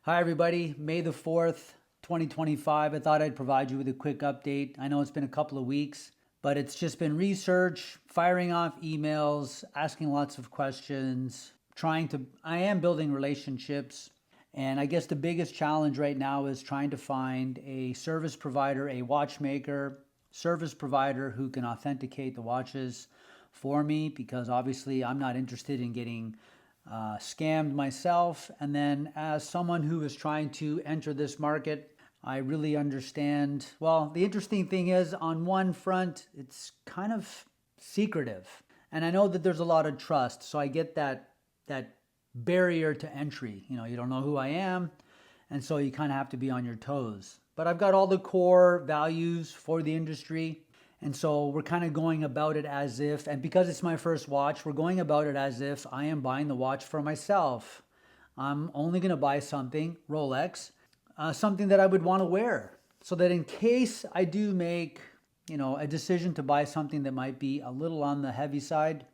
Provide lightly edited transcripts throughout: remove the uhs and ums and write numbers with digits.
Hi, everybody. May the 4th, 2025. I thought I'd provide you with a quick update. I know it's been a couple of weeks, but it's just been research, firing off emails, asking lots of questions, I am building relationships. And I guess the biggest challenge right now is trying to find a service provider, a watchmaker, service provider who can authenticate the watches for me, because obviously I'm not interested in getting scammed myself. And then, as someone who is trying to enter this market, I really understand. Well, the interesting thing is, on one front, it's kind of secretive. And I know that there's a lot of trust. So I get that barrier to entry. You don't know who I am. And so you kind of have to be on your toes. But I've got all the core values for the industry. And so we're kind of going about it as if, and because it's my first watch, we're going about it as if I am buying the watch for myself. I'm only going to buy something, Rolex, something that I would want to wear. So that in case I do make, a decision to buy something that might be a little on the heavy side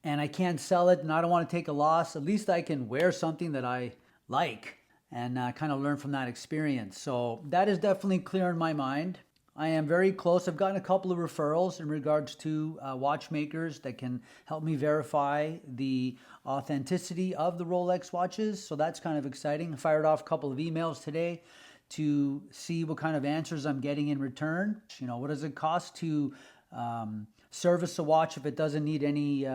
and I can't sell it and I don't want to take a loss, at least I can wear something that I like and kind of learn from that experience. So that is definitely clear in my mind. I am very close. I've gotten a couple of referrals in regards to watchmakers that can help me verify the authenticity of the Rolex watches. So that's kind of exciting. I fired off a couple of emails today to see what kind of answers I'm getting in return. What does it cost to service a watch if it doesn't need any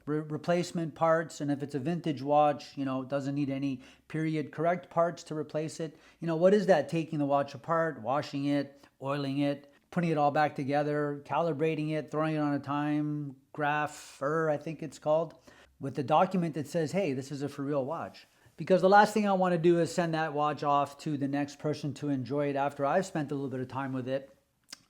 replacement parts, and if it's a vintage watch, it doesn't need any period correct parts to replace it. What is that, taking the watch apart, washing it, oiling it, putting it all back together, calibrating it, throwing it on a time grapher, I think it's called, with the document that says, hey, this is a for real watch. Because the last thing I want to do is send that watch off to the next person to enjoy it after I've spent a little bit of time with it,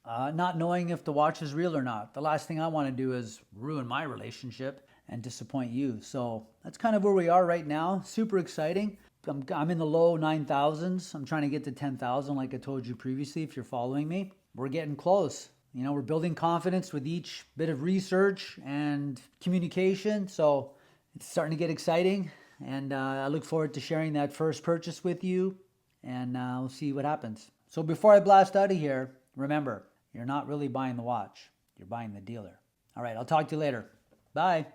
not knowing if the watch is real or not. The last thing I want to do is ruin my relationship and disappoint you. So that's kind of where we are right now. Super exciting. I'm in the low 9,000s. I'm trying to get to 10,000 like I told you previously, if you're following me. We're getting close. We're building confidence with each bit of research and communication. So it's starting to get exciting. And I look forward to sharing that first purchase with you. And we'll see what happens. So before I blast out of here, remember, you're not really buying the watch. You're buying the dealer. All right, I'll talk to you later. Bye.